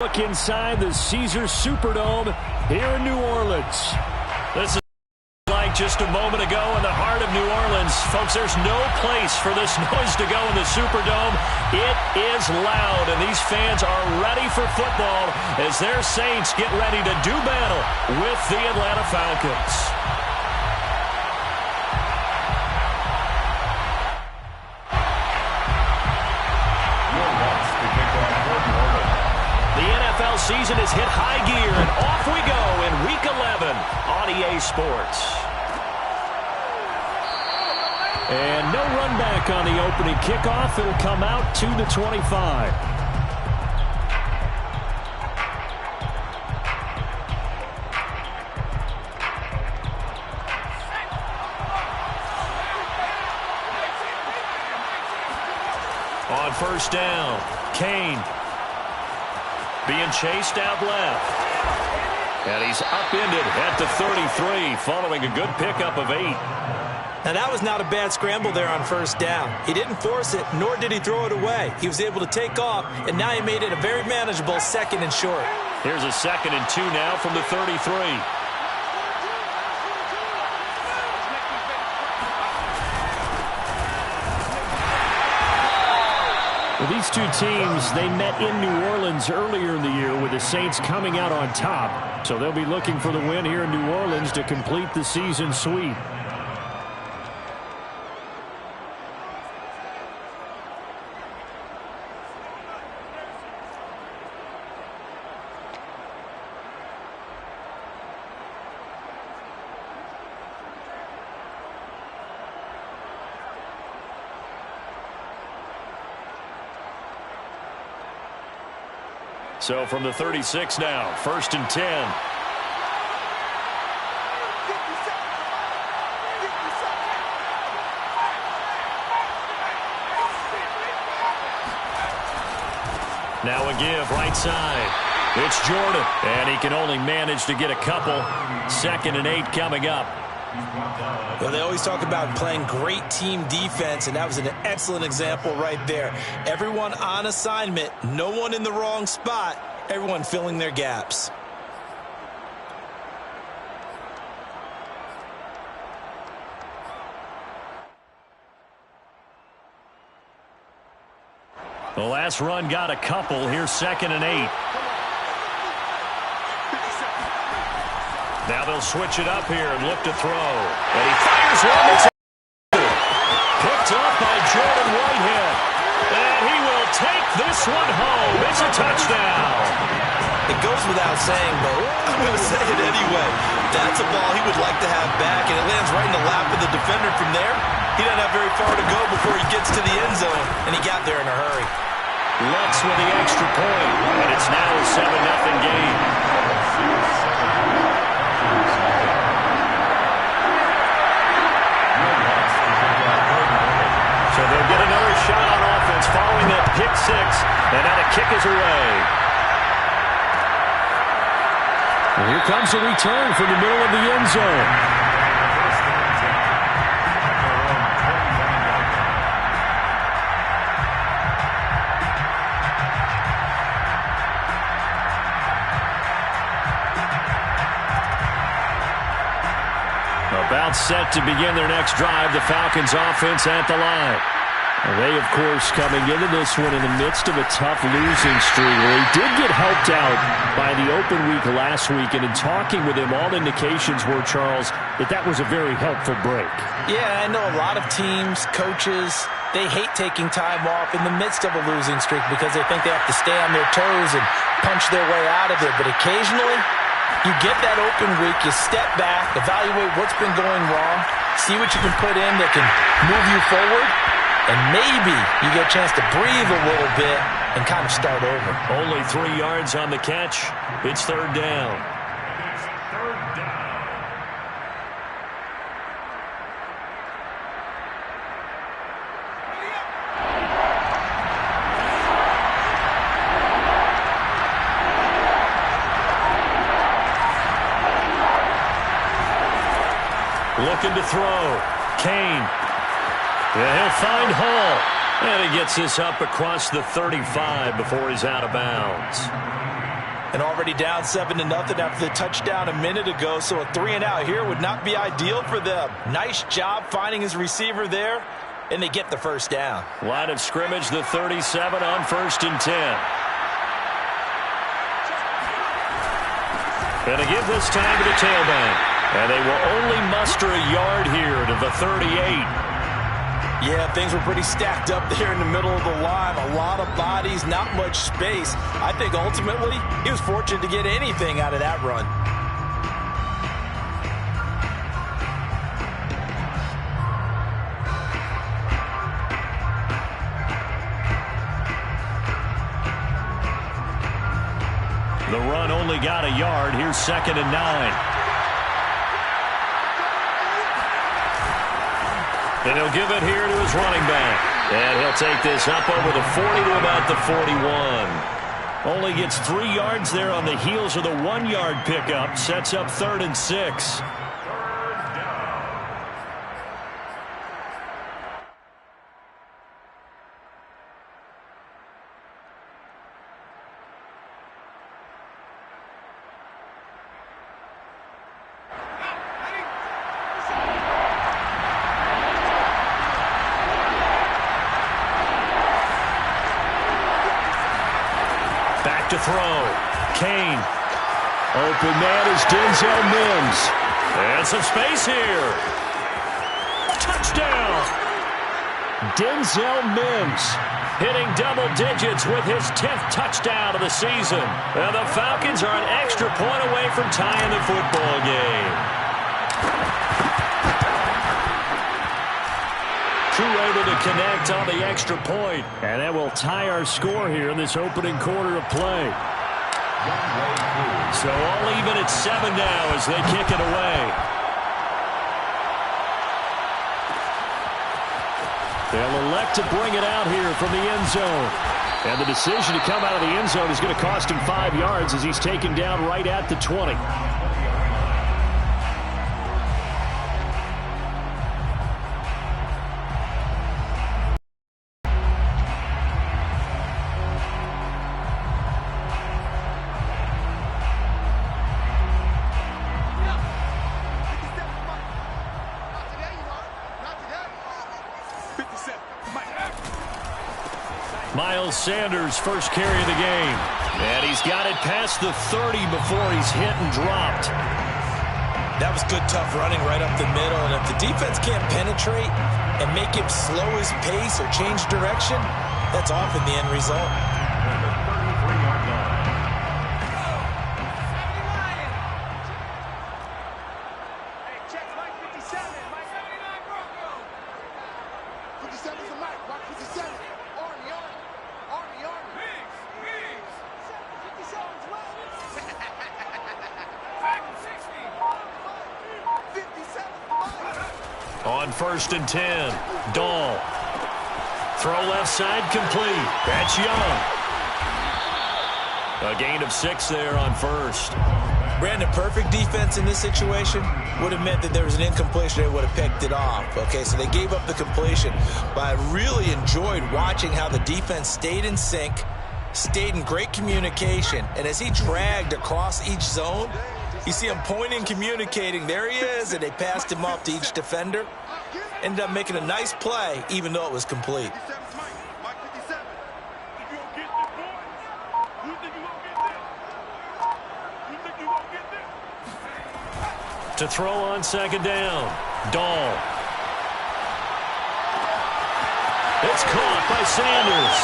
Look inside the Caesars Superdome here in New Orleans. This is like just a moment ago in the heart of New Orleans. Folks, there's no place for this noise to go in the Superdome. It is loud, and these fans are ready for football as their Saints get ready to do battle with the Atlanta Falcons. Season has hit high gear, and off we go in Week 11 on EA Sports. And no run back on the opening kickoff. It'll come out to the 25. On first down, Kane. Being chased out left. And he's upended at the 33 following a good pickup of 8. Now that was not a bad scramble there on first down. He didn't force it, nor did he throw it away. He was able to take off, and now he made it a very manageable 2nd and short. Here's a 2nd and 2 now from the 33. Well, these two teams, they met in New Orleans earlier in the year with the Saints coming out on top. So they'll be looking for the win here in New Orleans to complete the season sweep. So from the 36 now, 1st and 10. Now a give right side. It's Jordan, and he can only manage to get a couple. 2nd and 8 coming up. Well, they always talk about playing great team defense, and that was an excellent example right there. Everyone on assignment, no one in the wrong spot, everyone filling their gaps. The last run got a couple. Here's 2nd and 8. Now they'll switch it up here and look to throw. And he fires one that's picked up by Jordan Whitehead. And he will take this one home. It's a touchdown. It goes without saying, but I'm going to say it anyway. That's a ball he would like to have back, and it lands right in the lap of the defender from there. He doesn't have very far to go before he gets to the end zone, and he got there in a hurry. Lutz with the extra point, and it's now a 7-0 game. So they'll get another shot on offense following that pick 6, and now the kick is away. And here comes a return from the middle of the end zone. About set to begin their next drive, the Falcons offense at the line. They, of course, coming into this one in the midst of a tough losing streak. Well, he did get helped out by the open week last week, and in talking with him, all indications were, Charles, that was a very helpful break. Yeah, I know a lot of teams, coaches, they hate taking time off in the midst of a losing streak because they think they have to stay on their toes and punch their way out of it. But occasionally, you get that open week, you step back, evaluate what's been going wrong, see what you can put in that can move you forward, and maybe you get a chance to breathe a little bit and kind of start over. Only 3 yards on the catch. It's 3rd down. Looking to throw. Kane. Yeah, he'll find Hall. And he gets this up across the 35 before he's out of bounds. And already down 7-0 after the touchdown a minute ago, so a 3-and-out here would not be ideal for them. Nice job finding his receiver there, and they get the first down. Line of scrimmage, the 37 on 1st and 10. And to give this time to the tailback. And they will only muster a yard here to the 38. Yeah, things were pretty stacked up there in the middle of the line. A lot of bodies, not much space. I think ultimately he was fortunate to get anything out of that run. The run only got a yard. Here's 2nd and 9. And he'll give it here to his running back. And he'll take this up over the 40 to about the 41. Only gets 3 yards there on the heels of the 1-yard pickup. Sets up 3rd and 6. To throw. Kane. Open man is Denzel Mims. And some space here. Touchdown. Denzel Mims hitting double digits with his 10th touchdown of the season. And the Falcons are an extra point away from tying the football game. Able to connect on the extra point. And that will tie our score here in this opening quarter of play. So all even at 7 now as they kick it away. They'll elect to bring it out here from the end zone. And the decision to come out of the end zone is going to cost him 5 yards as he's taken down right at the 20. Miles Sanders, first carry of the game. And he's got it past the 30 before he's hit and dropped. That was good, tough running right up the middle. And if the defense can't penetrate and make him slow his pace or change direction, that's often the end result. On 1st and 10, Dahl. Throw left side complete. That's Young. A gain of 6 there on 1st. Brandon, perfect defense in this situation would have meant that there was an incompletion. They would have picked it off. Okay, so they gave up the completion. But I really enjoyed watching how the defense stayed in sync, stayed in great communication. And as he dragged across each zone, you see him pointing, communicating. There he is, and they passed him off to each defender. Ended up making a nice play, even though it was complete. To throw on 2nd down, Dahl. It's caught by Sanders.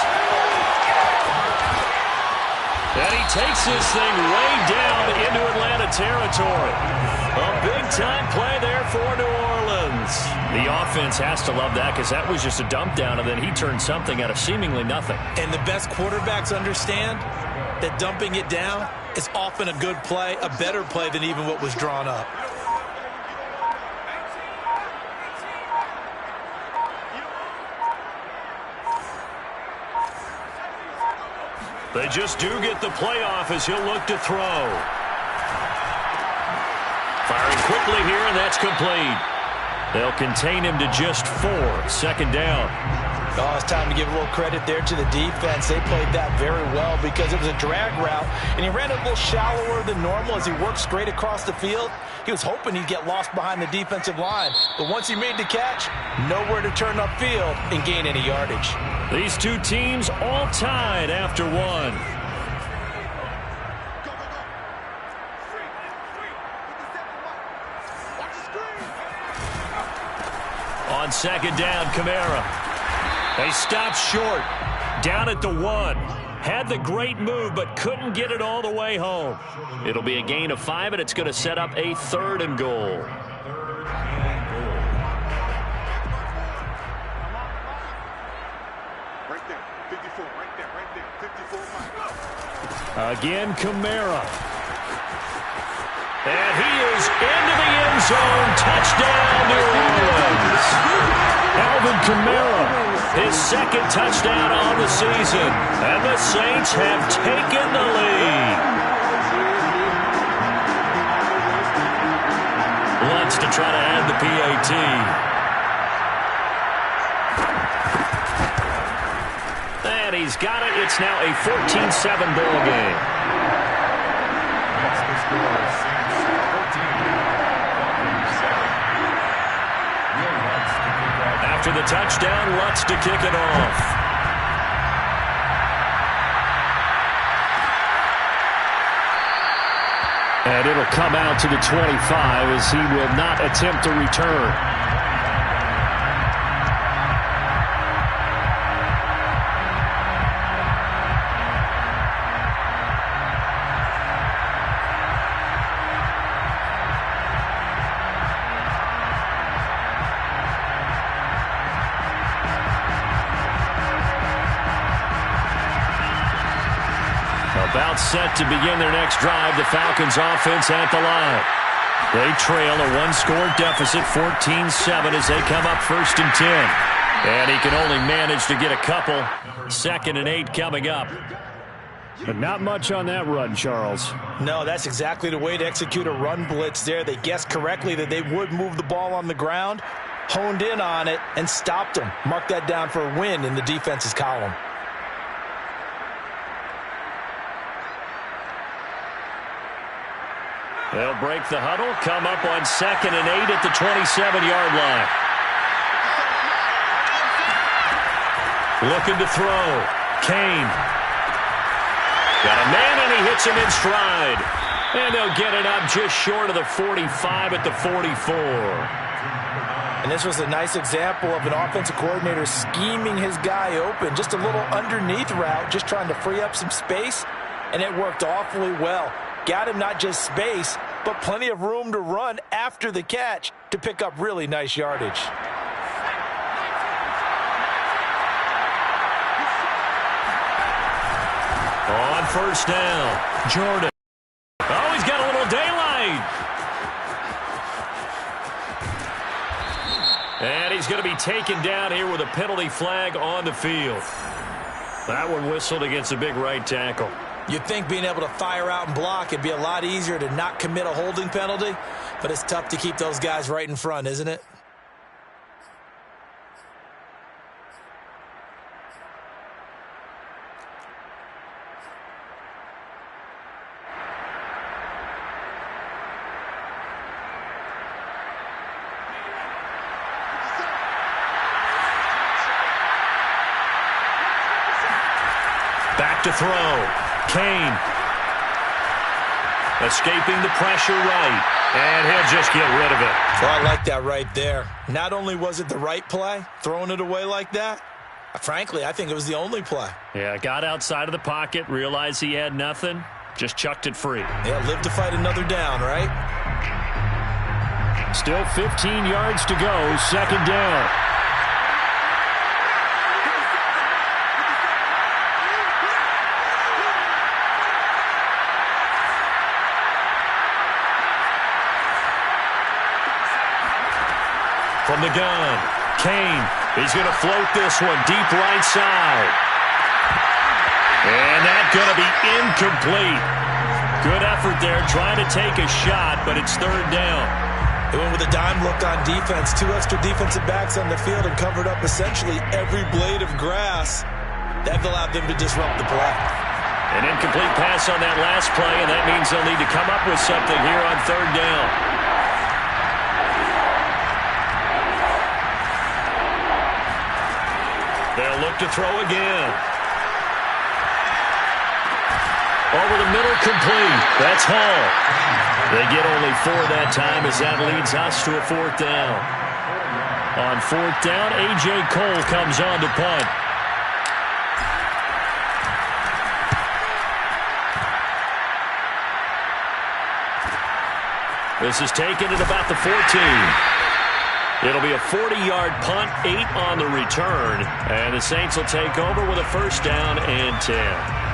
And he takes this thing way down into Atlanta territory. A big-time play there for New Orleans. The offense has to love that because that was just a dump down, and then he turned something out of seemingly nothing. And the best quarterbacks understand that dumping it down is often a good play, a better play than even what was drawn up. They just do get the playoff as he'll look to throw. Firing quickly here, and that's complete. They'll contain him to just 4. 2nd down. Oh, it's time to give a little credit there to the defense. They played that very well because it was a drag route, and he ran a little shallower than normal as he worked straight across the field. He was hoping he'd get lost behind the defensive line, but once he made the catch, nowhere to turn upfield and gain any yardage. These two teams all tied after one. On second down, Kamara. They stopped short, down at the 1. Had the great move, but couldn't get it all the way home. It'll be a gain of 5, and it's going to set up a 3rd and goal. Right there, 54, right there, 54. Again, Kamara. And he is into the end zone. Touchdown, New Orleans. Alvin Kamara. His second touchdown on the season. And the Saints have taken the lead. Wants to try to add the PAT. And he's got it. It's now a 14-7 ball game. After the touchdown, Lutz to kick it off. And it'll come out to the 25 as he will not attempt to return. About set to begin their next drive, the Falcons offense at the line. They trail a 1-score deficit, 14-7 as they come up 1st and 10. And he can only manage to get a couple. 2nd and 8 coming up. But not much on that run, Charles. No, that's exactly the way to execute a run blitz there. They guessed correctly that they would move the ball on the ground, honed in on it, and stopped them. Mark that down for a win in the defense's column. They'll break the huddle, come up on 2nd and 8 at the 27-yard line. Looking to throw. Kane. Got a man, and he hits him in stride. And they'll get it up just short of the 45 at the 44. And this was a nice example of an offensive coordinator scheming his guy open. Just a little underneath route, just trying to free up some space, and it worked awfully well. Got him not just space, but plenty of room to run after the catch to pick up really nice yardage. On 1st down, Jordan. Oh, he's got a little daylight. And he's going to be taken down here with a penalty flag on the field. That one whistled against a big right tackle. You'd think being able to fire out and block, it'd be a lot easier to not commit a holding penalty, but it's tough to keep those guys right in front, isn't it? Back to throw. Kane. Escaping the pressure right. And he'll just get rid of it. Well, I like that right there. Not only was it the right play, throwing it away like that, frankly, I think it was the only play. Yeah, got outside of the pocket, realized he had nothing, just chucked it free. Yeah, live to fight another down, right? Still 15 yards to go, 2nd down. From the gun, Kane. He's going to float this one deep right side. And that's going to be incomplete. Good effort there trying to take a shot, but it's 3rd down. They went with a dime look on defense, 2 extra defensive backs on the field and covered up essentially every blade of grass. That allowed them to disrupt the play. An incomplete pass on that last play, and that means they'll need to come up with something here on 3rd down. They'll look to throw again. Over the middle, complete. That's Hall. They get only 4 that time as that leads us to a 4th down. On 4th down, A.J. Cole comes on to punt. This is taken at about the 14. It'll be a 40-yard punt, 8 on the return. And the Saints will take over with a 1st down and 10.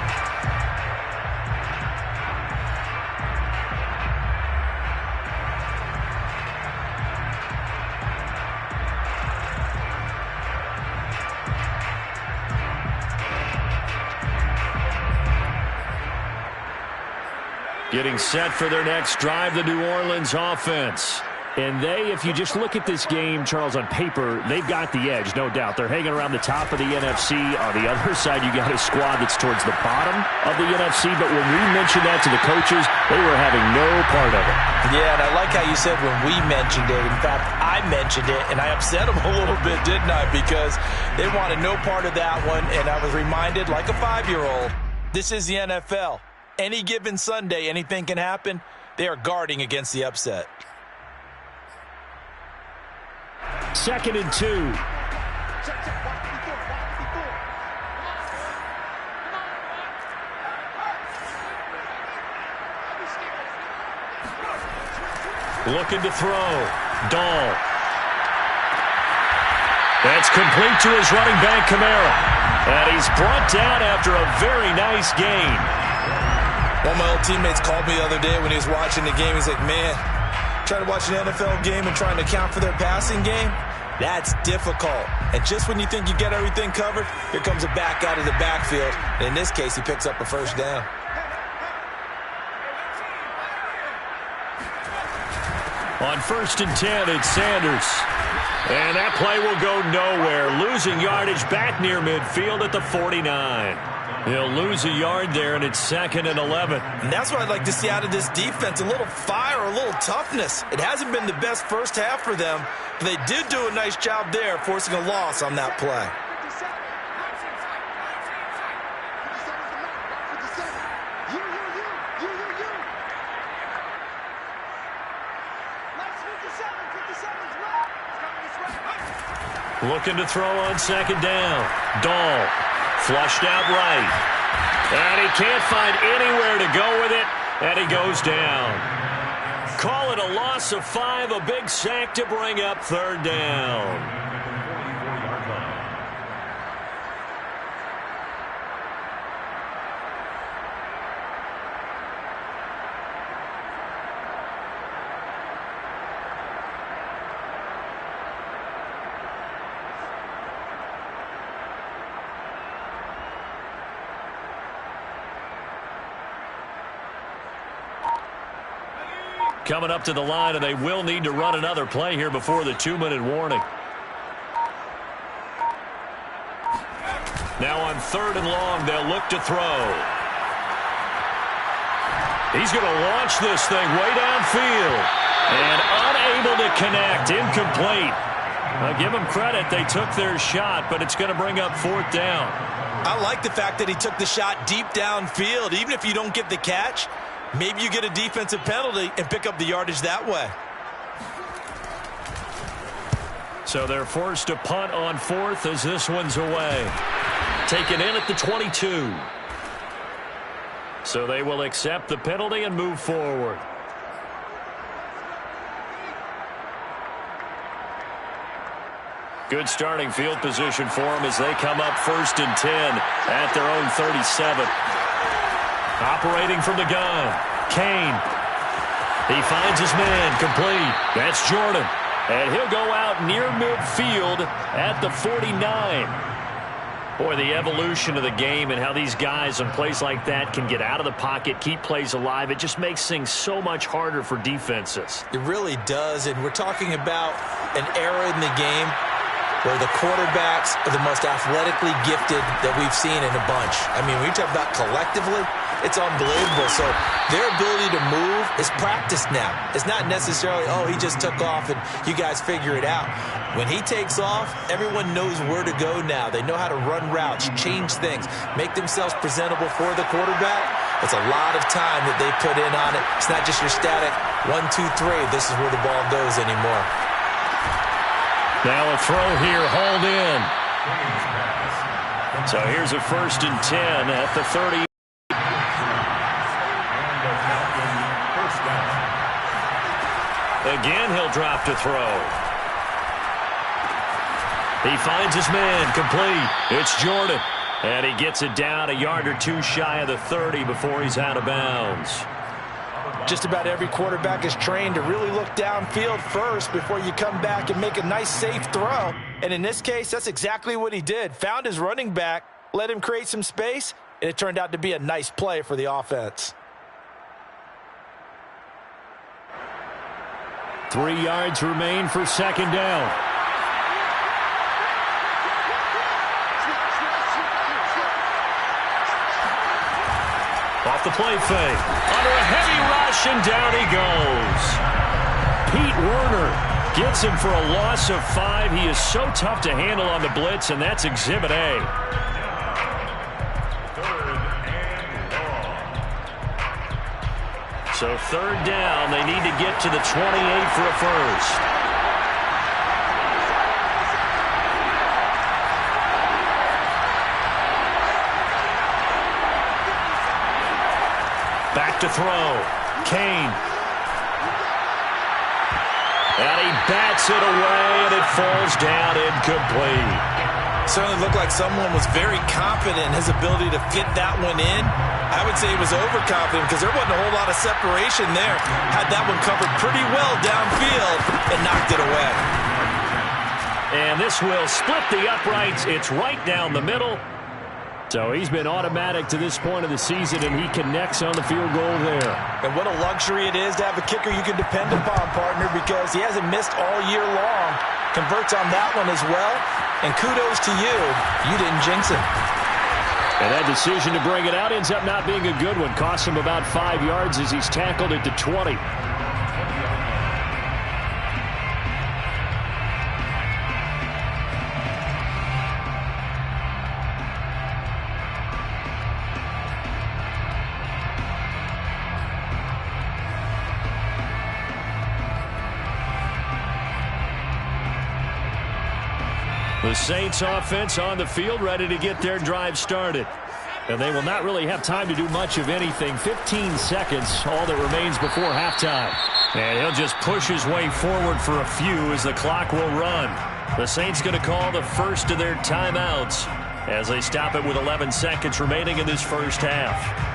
Getting set for their next drive, the New Orleans offense. And if you just look at this game, Charles, on paper, they've got the edge, no doubt. They're hanging around the top of the NFC. On the other side, you got a squad that's towards the bottom of the NFC. But when we mentioned that to the coaches, they were having no part of it. Yeah, and I like how you said when we mentioned it. In fact, I mentioned it, and I upset them a little bit, didn't I? Because they wanted no part of that one, and I was reminded, like a 5-year-old, this is the NFL. Any given Sunday, anything can happen. They are guarding against the upset. 2nd and 2. Looking to throw. Dahl. That's complete to his running back, Kamara. And he's brought down after a very nice gain. One of my old teammates called me the other day when he was watching the game. He's like, man, trying to watch an NFL game and trying to account for their passing game, that's difficult. And just when you think you get everything covered, here comes a back out of the backfield. And in this case, he picks up a 1st down. On 1st and 10, it's Sanders. And that play will go nowhere. Losing yardage back near midfield at the 49. He'll lose a yard there, and it's 2nd and 11. And that's what I'd like to see out of this defense, a little fire, a little toughness. It hasn't been the best first half for them, but they did do a nice job there, forcing a loss on that play. Looking to throw on 2nd down. Dahl. Flushed out right. And he can't find anywhere to go with it. And he goes down. Call it a loss of 5. A big sack to bring up 3rd down. Coming up to the line, and they will need to run another play here before the 2-minute warning. Now on 3rd and long, they'll look to throw. He's going to launch this thing way downfield. And unable to connect, incomplete. I'll give them credit, they took their shot, but it's going to bring up 4th down. I like the fact that he took the shot deep downfield. Even if you don't get the catch, maybe you get a defensive penalty and pick up the yardage that way. So they're forced to punt on 4th as this one's away. Taken in at the 22. So they will accept the penalty and move forward. Good starting field position for them as they come up 1st and 10 at their own 37. Operating from the gun, Kane. He finds his man, complete. That's Jordan. And he'll go out near midfield at the 49. Boy, the evolution of the game and how these guys on plays like that can get out of the pocket, keep plays alive, it just makes things so much harder for defenses. It really does, and we're talking about an era in the game where the quarterbacks are the most athletically gifted that we've seen in a bunch. I mean, when you talk about collectively, it's unbelievable. So their ability to move is practiced now. It's not necessarily, oh, he just took off and you guys figure it out. When he takes off, everyone knows where to go now. They know how to run routes, change things, make themselves presentable for the quarterback. It's a lot of time that they put in on it. It's not just your static 1, 2, 3. This is where the ball goes anymore. Now a throw here, hauled in. So here's a 1st and 10 at the 30. Again, he'll drop to throw. He finds his man, complete. It's Jordan. And he gets it down a yard or two shy of the 30 before he's out of bounds. Just about every quarterback is trained to really look downfield first before you come back and make a nice, safe throw. And in this case, that's exactly what he did. Found his running back, let him create some space, and it turned out to be a nice play for the offense. 3 yards remain for 2nd down. Off the play fake. Under a heavy rush, and down he goes. Pete Werner gets him for a loss of 5. He is so tough to handle on the blitz, and that's Exhibit A. So 3rd down, they need to get to the 28 for a first. Back to throw. Kane. And he bats it away, and it falls down incomplete. Certainly looked like someone was very confident in his ability to fit that one in. I would say he was overconfident because there wasn't a whole lot of separation there. Had that one covered pretty well downfield and knocked it away. And this will split the uprights. It's right down the middle. So he's been automatic to this point of the season, and he connects on the field goal there. And what a luxury it is to have a kicker you can depend upon, partner, because he hasn't missed all year long. Converts on that one as well. And kudos to you. You didn't jinx him. And that decision to bring it out ends up not being a good one. Costs him about 5 yards as he's tackled at the 20. The Saints offense on the field, ready to get their drive started. And they will not really have time to do much of anything. 15 seconds, all that remains before halftime. And he'll just push his way forward for a few as the clock will run. The Saints going to call the first of their timeouts as they stop it with 11 seconds remaining in this first half.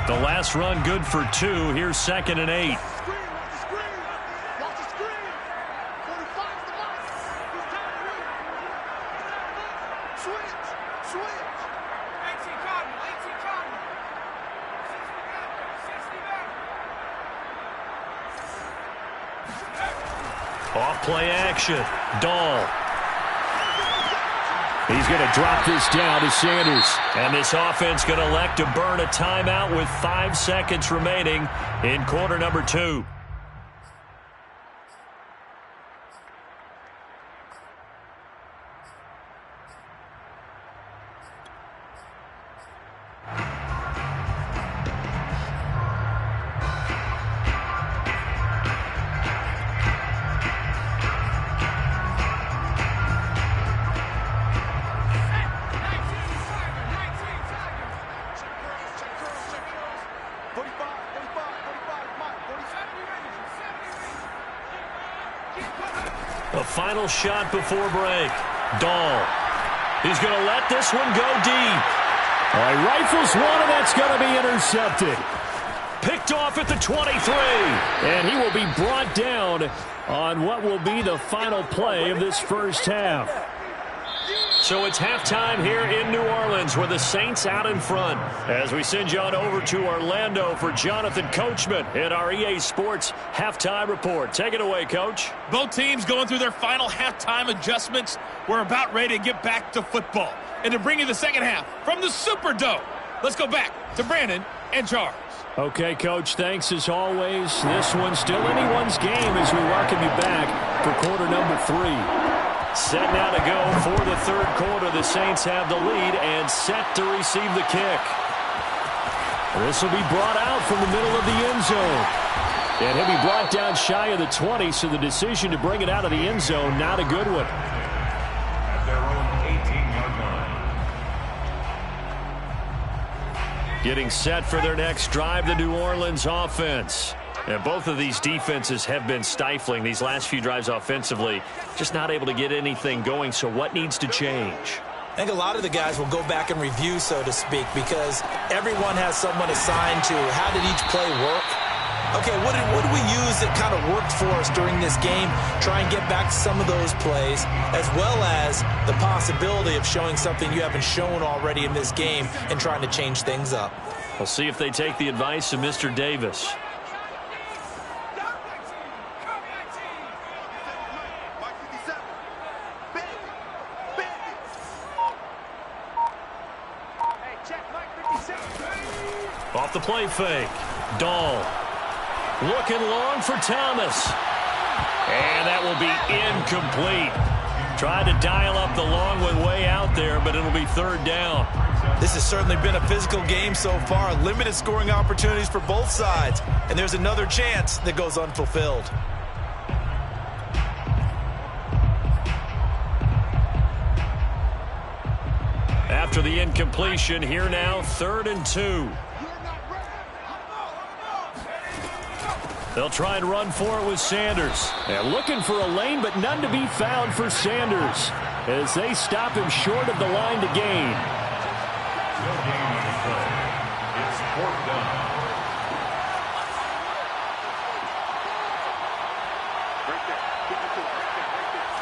The last run good for 2. Here's 2nd and 8. Off play action. Dahl. He's going to drop this down to Sanders. And this offense going to elect to burn a timeout with 5 seconds remaining in quarter number 2. A final shot before break. Dahl. He's going to let this one go deep. All right, rifles one, and that's going to be intercepted. Picked picked off at the 23. And he will be brought down on what will be the final play of this first half. So it's halftime here in New Orleans with the Saints out in front. As we send you on over to Orlando for Jonathan Coachman in our EA Sports Halftime Report. Take it away, Coach. Both teams going through their final halftime adjustments. We're about ready to get back to football. And to bring you the second half from the Superdome, let's go back to Brandon and Charles. Okay, Coach, thanks as always. This one's still anyone's game as we welcome you back for quarter number 3. Set now to go for the third quarter. The Saints have the lead and set to receive the kick. This will be brought out from the middle of the end zone. And he'll be brought down shy of the 20, so the decision to bring it out of the end zone, not a good one. At their own 18-yard line. Getting set for their next drive, the New Orleans offense. And both of these defenses have been stifling these last few drives offensively. Just not able to get anything going, so what needs to change? I think a lot of the guys will go back and review, so to speak, because everyone has someone assigned to how did each play work. Okay, what did we use that kind of worked for us during this game? Try and get back to some of those plays, as well as the possibility of showing something you haven't shown already in this game and trying to change things up. We'll see if they take the advice of Mr. Davis. Off the play fake. Dahl looking long for Thomas. And that will be incomplete. Tried to dial up the long one way out there, but it'll be third down. This has certainly been a physical game so far. Limited scoring opportunities for both sides. And there's another chance that goes unfulfilled. After the incompletion, here now, 3rd and 2. They'll try and run for it with Sanders. And looking for a lane, but none to be found for Sanders as they stop him short of the line to gain. No gain on the play. It's 4th down. Right there. 54. Right there.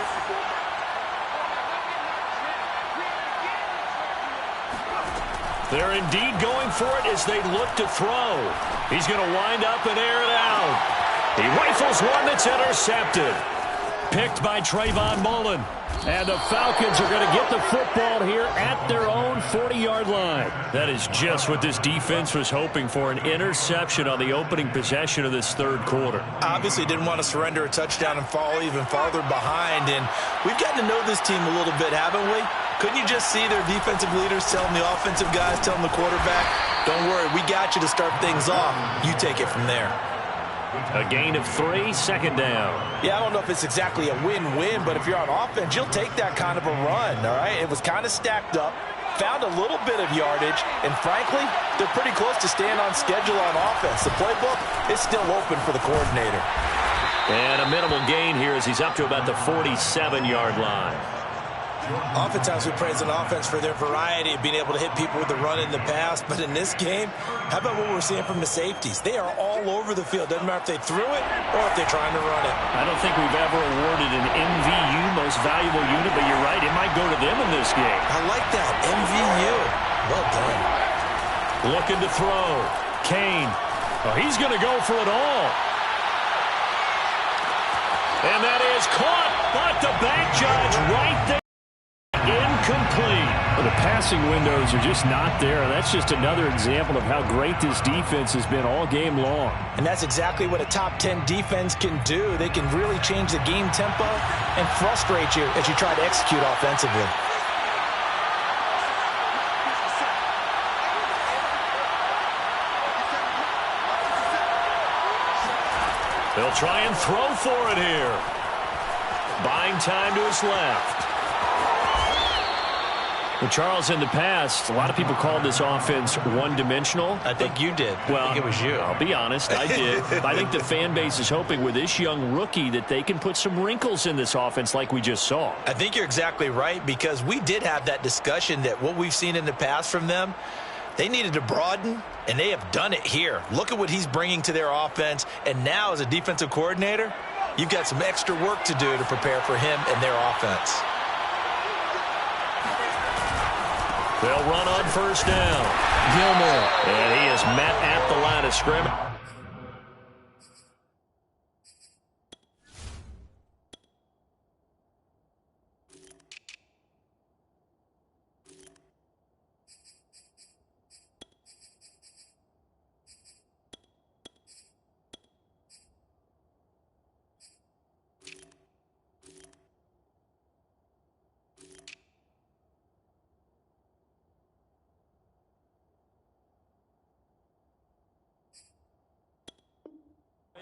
54. They're indeed going for it as they look to throw. He's going to wind up and air it out. He rifles one that's intercepted. Picked by Trayvon Mullen. And the Falcons are going to get the football here at their own 40-yard line. That is just what this defense was hoping for, an interception on the opening possession of this third quarter. Obviously didn't want to surrender a touchdown and fall even farther behind. And we've gotten to know this team a little bit, haven't we? Couldn't you just see their defensive leaders telling the offensive guys, telling the quarterback, don't worry, we got you to start things off. You take it from there. A gain of 3, 2nd down. Yeah, I don't know if it's exactly a win-win, but if you're on offense, you'll take that kind of a run, all right? It was kind of stacked up, found a little bit of yardage, and frankly, they're pretty close to staying on schedule on offense. The playbook is still open for the coordinator. And a minimal gain here as he's up to about the 47-yard line. Oftentimes we praise an offense for their variety of being able to hit people with the run in the pass, but in this game, how about what we're seeing from the safeties? They are all over the field. Doesn't matter if they threw it or if they're trying to run it. I don't think we've ever awarded an MVU, most valuable unit, but you're right, it might go to them in this game. I like that, MVU. Well done. Looking to throw. Kane. Oh, he's going to go for it all. And that is caught, but the back judge right there. Incomplete. Well, the passing windows are just not there. That's just another example of how great this defense has been all game long. And that's exactly what a top 10 defense can do. They can really change the game tempo and frustrate you as you try to execute offensively. They'll try and throw for it here. Buying time to his left. Well, Charles, in the past, a lot of people called this offense one-dimensional. I think you did. Well, I think it was you. I'll be honest, I did. I think the fan base is hoping with this young rookie that they can put some wrinkles in this offense like we just saw. I think you're exactly right, because we did have that discussion that what we've seen in the past from them, They needed to broaden, and they have done it here. Look at what he's bringing to their offense, and now as a defensive coordinator, you've got some extra work to do to prepare for him and their offense. They'll run on first down. Gilmore. And he is met at the line of scrimmage.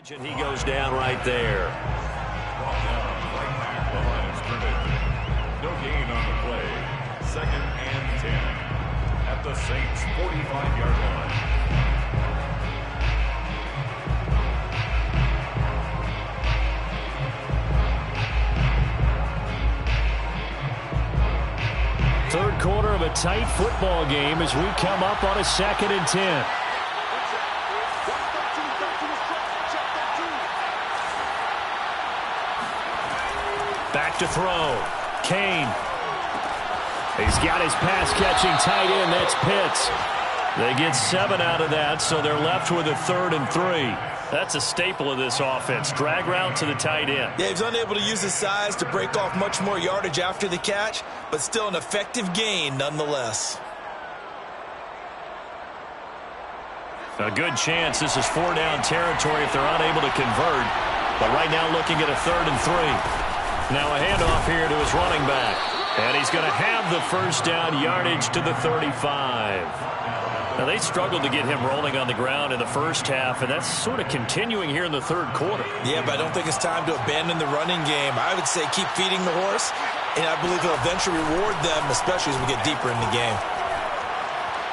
And he goes down right there. Brought down right back the line of scrimmage. No gain on the play. 2nd and 10 at the Saints' 45-yard line. Third quarter of a tight football game as we come up on a 2nd and 10. Back to throw. Kane. He's got his pass-catching tight end. That's Pitts. They get 7 out of that, so they're left with a 3rd and 3. That's a staple of this offense. Drag route to the tight end. Yeah, he's unable to use his size to break off much more yardage after the catch, but still an effective gain nonetheless. A good chance this is 4-down territory if they're unable to convert. But right now looking at a 3rd and 3. Now a handoff here to his running back. And he's going to have the first down yardage to the 35. Now they struggled to get him rolling on the ground in the first half, and that's sort of continuing here in the third quarter. Yeah, but I don't think it's time to abandon the running game. I would say keep feeding the horse, and I believe he'll eventually reward them, especially as we get deeper in the game.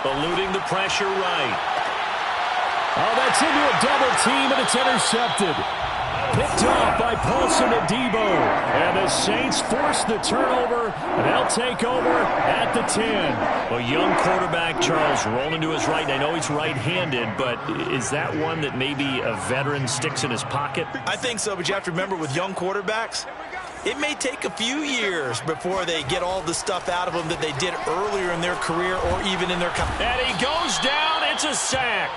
Eluding the pressure right. Oh, that's into a double team, and it's intercepted. Picked off by Paulson Adebo. And the Saints force the turnover, and they'll take over at the 10. Well, young quarterback Charles rolling to his right. I know he's right-handed, but is that one that maybe a veteran sticks in his pocket? I think so, but you have to remember with young quarterbacks, it may take a few years before they get all the stuff out of them that they did earlier in their career or even in their college. And he goes down. It's a sack.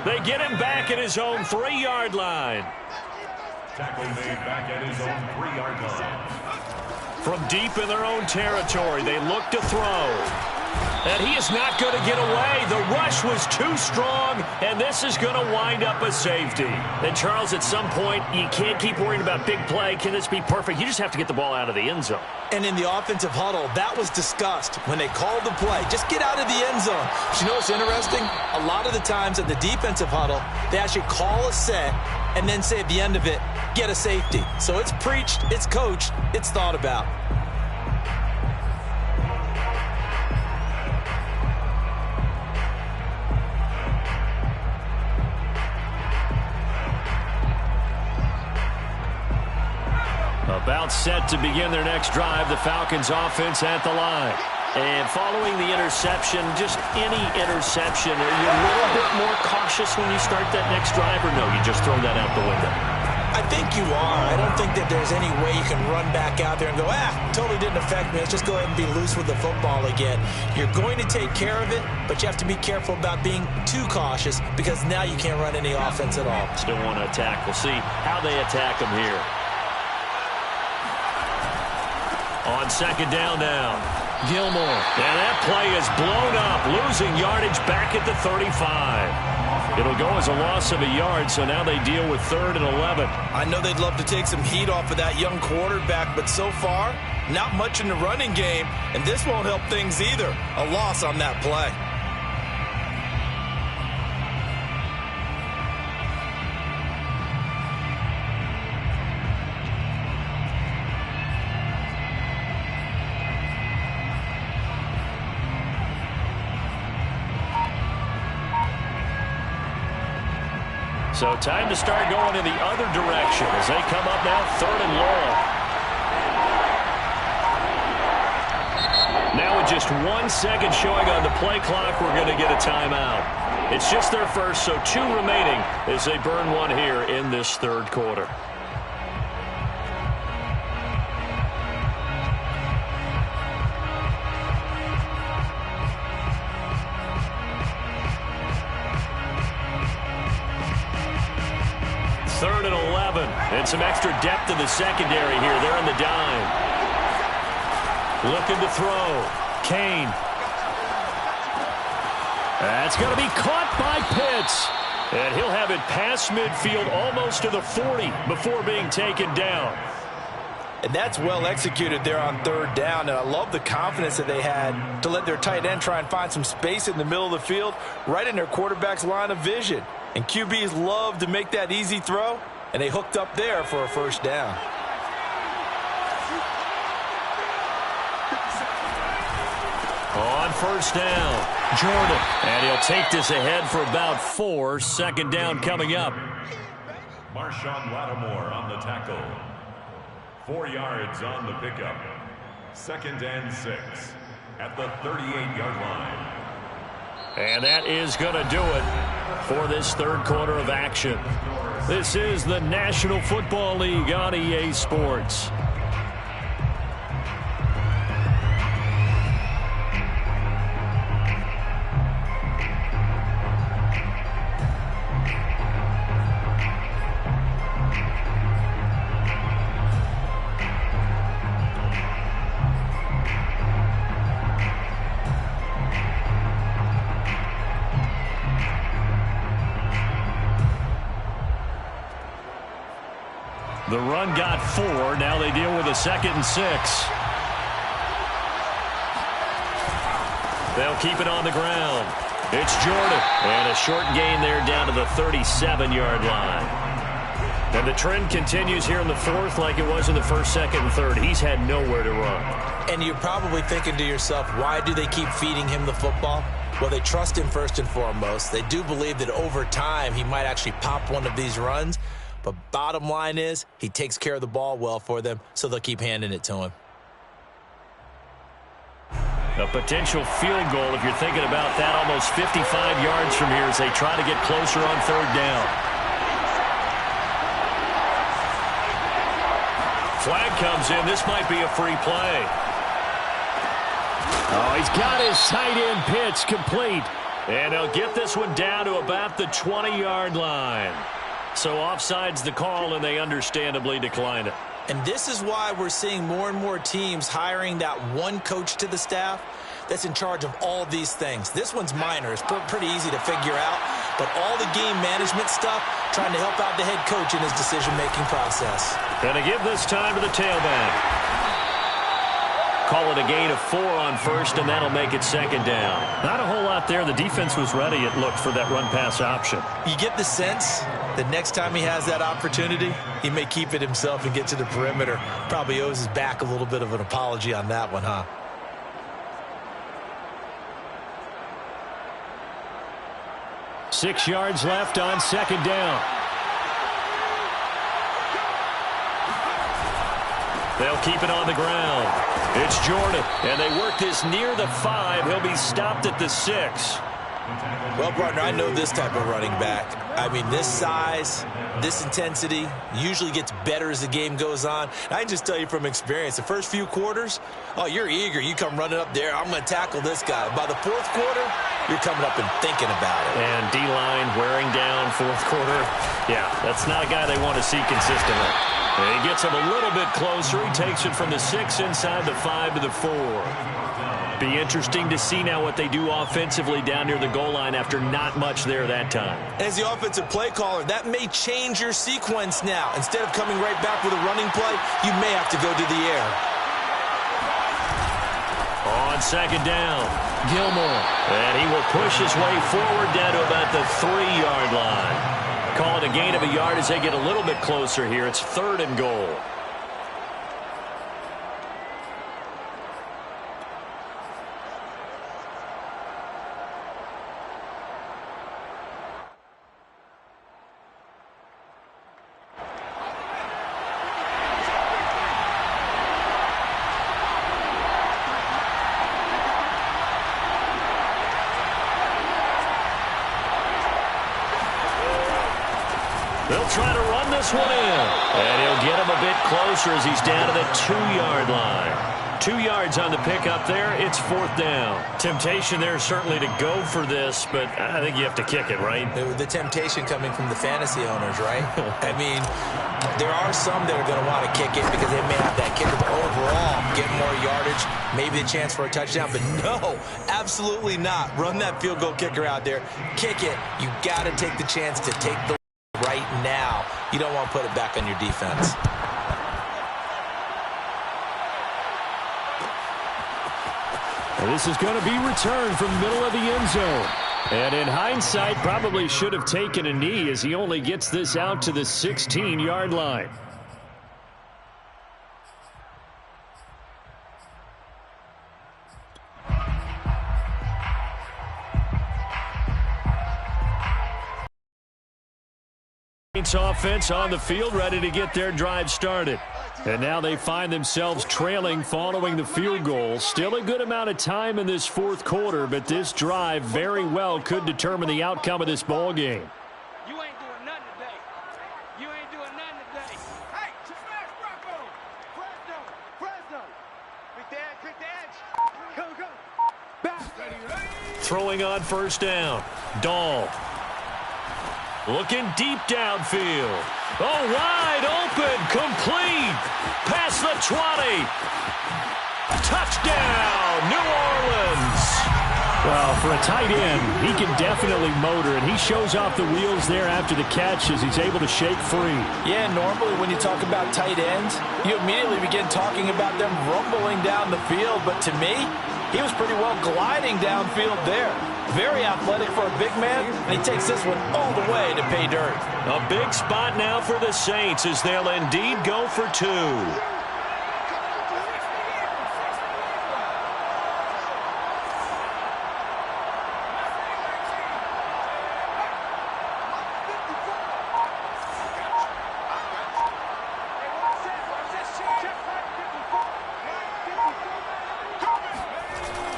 They get him back at his own 3-yard line. Tackle made back at his own 3-yard line. From deep in their own territory, they look to throw. And he is not going to get away. The rush was too strong, and this is going to wind up a safety. And, Charles, at some point, you can't keep worrying about big play. Can this be perfect? You just have to get the ball out of the end zone. And in the offensive huddle, that was discussed when they called the play. Just get out of the end zone. But you know what's interesting? A lot of the times in the defensive huddle, they actually call a set and then say at the end of it, get a safety. So it's preached, it's coached, it's thought about. About set to begin their next drive, the Falcons offense at the line. And following the interception, just any interception, are you a little bit more cautious when you start that next drive, or no, you just throw that out the window? I think you are. I don't think that there's any way you can run back out there and go, totally didn't affect me. Let's just go ahead and be loose with the football again. You're going to take care of it, but you have to be careful about being too cautious because now you can't run any offense at all. Still want to attack. We'll see how they attack them here. On second down now, Gilmore. And that play is blown up, losing yardage back at the 35. It'll go as a loss of a yard, so now they deal with 3rd and 11. I know they'd love to take some heat off of that young quarterback, but so far, not much in the running game, and this won't help things either. A loss on that play. So time to start going in the other direction as they come up now 3rd and long. Now a just 1 second showing on the play clock, we're going to get a timeout. It's just their first, so 2 remaining as they burn one here in this third quarter. Third and 11, and some extra depth in the secondary here. They're in the dime. Looking to throw. Kane. That's going to be caught by Pitts. And he'll have it past midfield almost to the 40 before being taken down. And that's well executed there on third down. And I love the confidence that they had to let their tight end try and find some space in the middle of the field, right in their quarterback's line of vision. And QBs love to make that easy throw, and they hooked up there for a first down. On first down, Jordan. And he'll take this ahead for about 4. Second down coming up. Marshawn Lattimore on the tackle. 4 yards on the pickup. 2nd and 6 at the 38-yard line. And that is going to do it for this third quarter of action. This is the National Football League on EA Sports. The run got 4. Now they deal with a 2nd and 6. They'll keep it on the ground. It's Jordan. And a short gain there down to the 37-yard line. And the trend continues here in the fourth like it was in the first, second, and third. He's had nowhere to run. And you're probably thinking to yourself, why do they keep feeding him the football? Well, they trust him first and foremost. They do believe that over time he might actually pop one of these runs. But bottom line is, he takes care of the ball well for them, so they'll keep handing it to him. A potential field goal, if you're thinking about that, almost 55 yards from here as they try to get closer on third down. Flag comes in. This might be a free play. Oh, he's got his tight end Pitts complete. And they'll get this one down to about the 20-yard line. So offside's the call, and they understandably declined it. And this is why we're seeing more and more teams hiring that one coach to the staff that's in charge of all these things. This one's minor. It's pretty easy to figure out. But all the game management stuff, trying to help out the head coach in his decision-making process. Going to give this time to the tailback. Call it a gain of 4 on first, and that'll make it second down. Not a whole lot there. The defense was ready, it looked, for that run-pass option. You get the sense that next time he has that opportunity, he may keep it himself and get to the perimeter. Probably owes his back a little bit of an apology on that one, huh? Six yards left on second down. They'll keep it on the ground. It's Jordan, and they work this near the 5. He'll be stopped at the 6. Well, partner, I know this type of running back. I mean, this size, this intensity usually gets better as the game goes on. And I can just tell you from experience, the first few quarters, oh, you're eager. You come running up there, I'm going to tackle this guy. By the fourth quarter, you're coming up and thinking about it. And D-line wearing down fourth quarter. Yeah, that's not a guy they want to see consistently. And he gets him a little bit closer. He takes it from the 6 inside the 5 to the 4. Be interesting to see now what they do offensively down near the goal line after not much there that time. As the offensive play caller, that may change your sequence now. Instead of coming right back with a running play, you may have to go to the air. On second down, Gilmore. And he will push his way forward down to about the 3-yard line. Call it a gain of a yard as they get a little bit closer here. It's 3rd and goal. try to run this one in. And he'll get him a bit closer as he's down to the 2-yard line. 2 yards on the pickup there. It's 4th down. Temptation there certainly to go for this, but I think you have to kick it, right? The temptation coming from the fantasy owners, right? I mean, there are some that are going to want to kick it because they may have that kicker, but overall, get more yardage, maybe a chance for a touchdown. But no, absolutely not. Run that field goal kicker out there. Kick it. You got to take the chance to take the right now. You don't want to put it back on your defense. And this is going to be returned from the middle of the end zone. And in hindsight, probably should have taken a knee as he only gets this out to the 16-yard line. Offense on the field, ready to get their drive started. And now they find themselves trailing following the field goal. Still a good amount of time in this 4th quarter, but this drive very well could determine the outcome of this ball game. You ain't doing nothing today. You ain't doing nothing today. Hey, smash Bronco. Fresno. Quick the edge. Go. Back. Throwing on 1st down. Dahl. Looking deep downfield. Oh, wide open, complete. Past the 20. Touchdown, New Orleans. Well, for a tight end, he can definitely motor, and he shows off the wheels there after the catch as he's able to shake free. Yeah, normally when you talk about tight ends, you immediately begin talking about them rumbling down the field. But to me, he was pretty well gliding downfield there. Very athletic for a big man, and he takes this one all the way to pay dirt. A big spot now for the Saints as they'll indeed go for 2.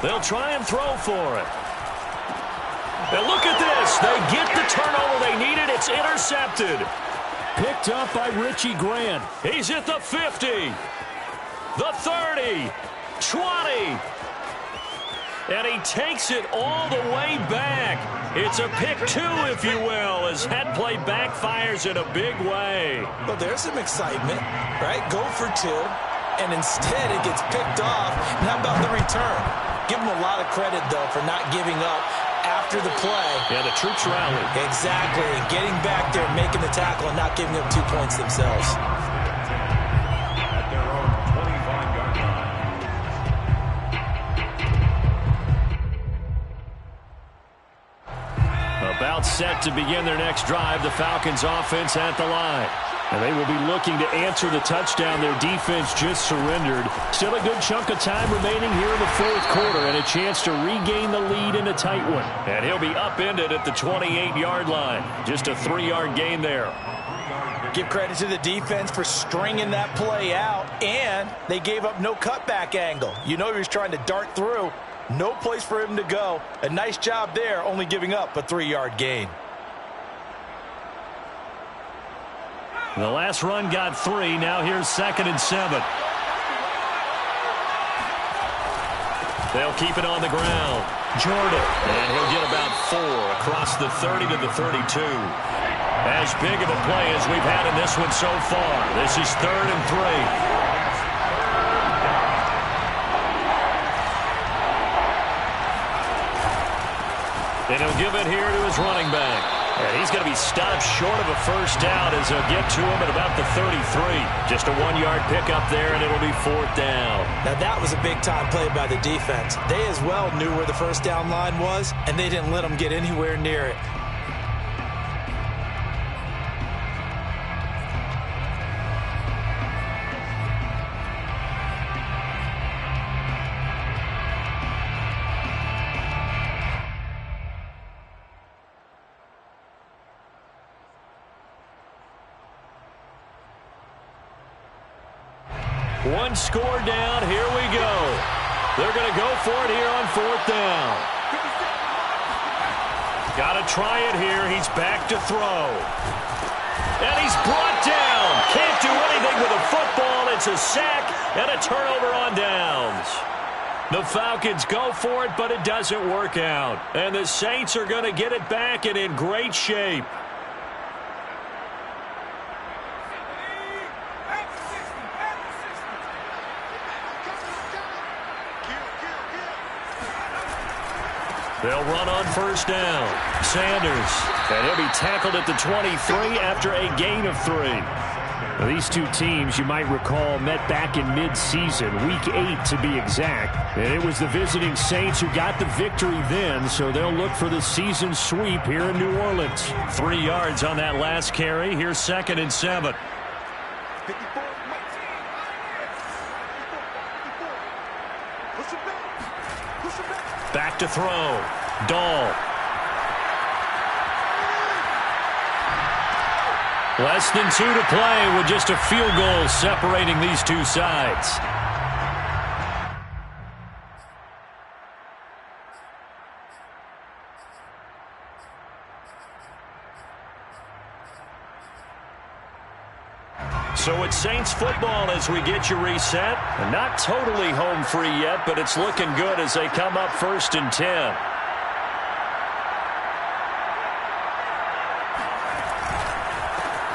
They'll try and throw for it. And look at this. They get the turnover they needed. It's intercepted. Picked up by Richie Grant. He's at the 50. The 30. 20. And he takes it all the way back. It's a pick 2, if you will, as that play backfires in a big way. Well, there's some excitement, right? Go for 2, and instead it gets picked off. And how about the return? Give him a lot of credit, though, for not giving up after the play. Yeah, the troops rallied. Exactly. And getting back there, making the tackle, and not giving up 2 points themselves. At their own 25-yard line. About set to begin their next drive, the Falcons offense at the line. And they will be looking to answer the touchdown their defense just surrendered. Still a good chunk of time remaining here in the 4th quarter and a chance to regain the lead in a tight one. And he'll be upended at the 28-yard line. Just a 3-yard gain there. Give credit to the defense for stringing that play out, and they gave up no cutback angle. You know he was trying to dart through. No place for him to go. A nice job there, only giving up a 3-yard gain. The last run got 3. Now here's 2nd and 7. They'll keep it on the ground. Jordan. And he'll get about 4 across the 30 to the 32. As big of a play as we've had in this one so far. This is 3rd and 3. And he'll give it here to his running back. And he's going to be stopped short of a 1st down as they'll get to him at about the 33. Just a 1-yard pickup there, and it'll be 4th down. Now, that was a big-time play by the defense. They as well knew where the 1st down line was, and they didn't let them get anywhere near it. One score down. Here we go. They're going to go for it here on 4th down. Got to try it here. He's back to throw. And he's brought down. Can't do anything with a football. It's a sack and a turnover on downs. The Falcons go for it, but it doesn't work out. And the Saints are going to get it back and in great shape. They'll run on first down. Sanders. And he'll be tackled at the 23 after a gain of 3. Now, these two teams, you might recall, met back in mid-season, Week 8 to be exact. And it was the visiting Saints who got the victory then, so they'll look for the season sweep here in New Orleans. 3 yards on that last carry. Here's 2nd and 7. Back to throw. Dahl. Less than 2 to play with just a field goal separating these two sides. So it's Saints football as we get you reset. And not totally home free yet, but it's looking good as they come up 1st and 10.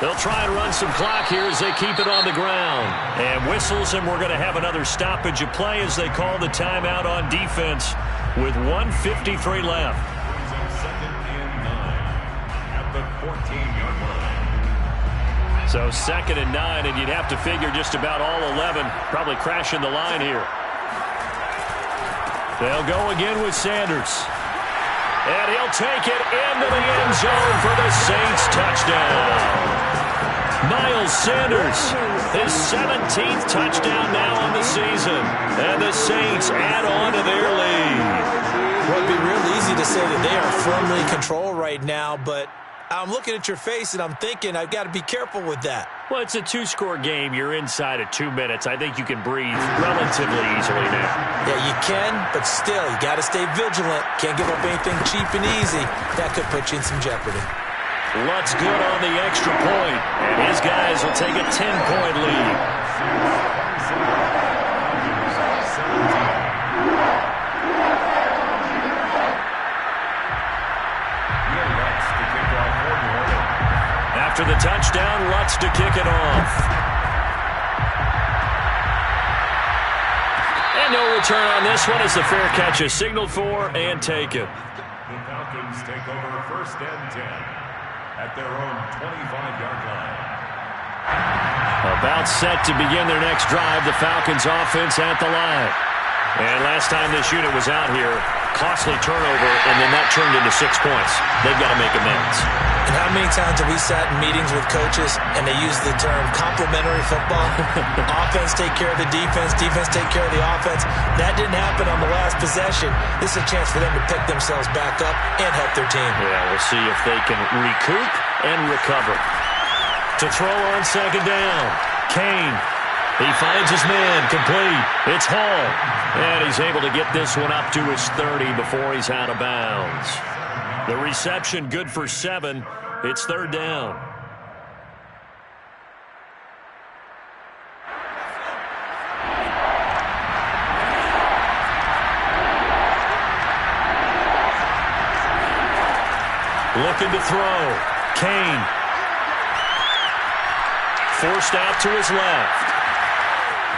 They'll try and run some clock here as they keep it on the ground. And whistles, and we're going to have another stoppage of play as they call the timeout on defense with 1:53 left. Brings up 2nd and 9 at the 14-yard line. So 2nd and 9, and you'd have to figure just about all 11 probably crashing the line here. They'll go again with Sanders. And he'll take it into the end zone for the Saints touchdown. Miles Sanders, his 17th touchdown now on the season. And the Saints add on to their lead. Well, it'd be real easy to say that they are firmly in control right now, but I'm looking at your face and I'm thinking I've got to be careful with that. Well, it's a 2-score game. You're inside of 2 minutes. I think you can breathe relatively easily now. Yeah, you can, but still, you got to stay vigilant. Can't give up anything cheap and easy. That could put you in some jeopardy. Lutz good on the extra point, and his guys will take a 10-point lead. After the touchdown, Lutz to kick it off. And no return on this one as the fair catch is signaled for and taken. The Falcons take over 1st and 10 at their own 25-yard line. About set to begin their next drive, the Falcons offense at the line. And last time this unit was out here, costly turnover, and then that turned into 6 points. They've got to make amends. And how many times have we sat in meetings with coaches and they use the term complementary football? Offense take care of the defense, defense take care of the offense. That didn't happen on the last possession. This is a chance for them to pick themselves back up and help their team. Yeah, we'll see if they can recoup and recover. To throw on 2nd down, Kane. He finds his man, complete. It's Hall. And he's able to get this one up to his 30 before he's out of bounds. The reception good for 7. It's 3rd down. Looking to throw. Kane. Forced out to his left.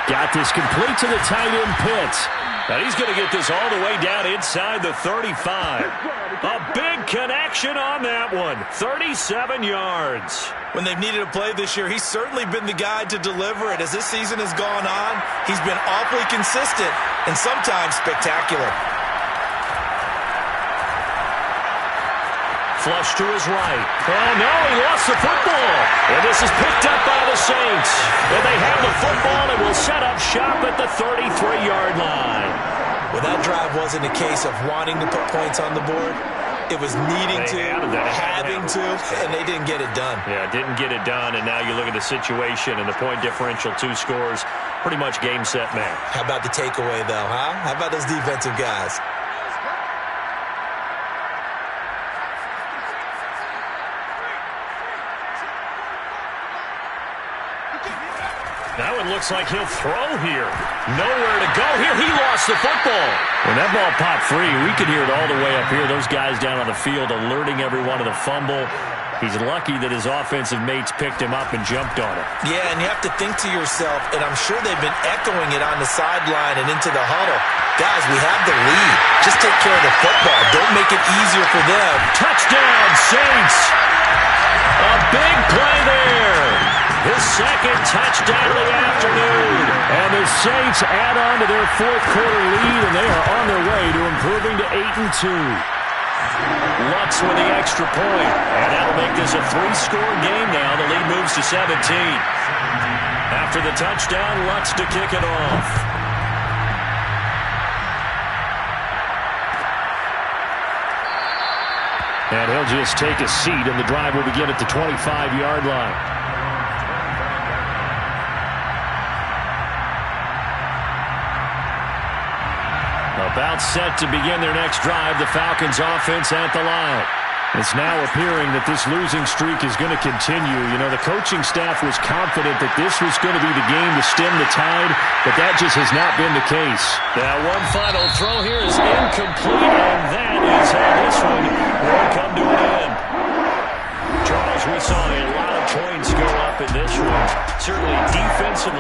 Got this complete to the tight end Pitts. And he's going to get this all the way down inside the 35. A big connection on that one. 37 yards. When they've needed a play this year, he's certainly been the guy to deliver it. As this season has gone on, he's been awfully consistent and sometimes spectacular. Flush to his right. Oh, no, he lost the football. And this is picked up by the Saints. And they have the football and will set up shop at the 33-yard line. Well, that drive wasn't a case of wanting to put points on the board. It was needing to, having to, and they didn't get it done. Yeah, didn't get it done, and now you look at the situation and the point differential, 2 scores, pretty much game, set, match. How about the takeaway, though, huh? How about those defensive guys? That one looks like he'll throw here. Nowhere to go here. He lost the football. When that ball popped free, we could hear it all the way up here. Those guys down on the field alerting everyone of the fumble. He's lucky that his offensive mates picked him up and jumped on him. Yeah, and you have to think to yourself, and I'm sure they've been echoing it on the sideline and into the huddle. Guys, we have the lead. Just take care of the football. Don't make it easier for them. Touchdown, Saints. A big play there. His second touchdown of the afternoon. And the Saints add on to their fourth quarter lead, and they are on their way to improving to 8-2. Lutz with the extra point. And that'll make this a 3-score game now. The lead moves to 17. After the touchdown, Lutz to kick it off. And he'll just take a seat, and the drive will begin at the 25-yard line. About set to begin their next drive, the Falcons offense at the line. It's now appearing that this losing streak is going to continue. You know, the coaching staff was confident that this was going to be the game to stem the tide, but that just has not been the case. That one final throw here is incomplete, and that is how this one will come to an end. Charles, we saw a lot of points go up in this one. Certainly defensively.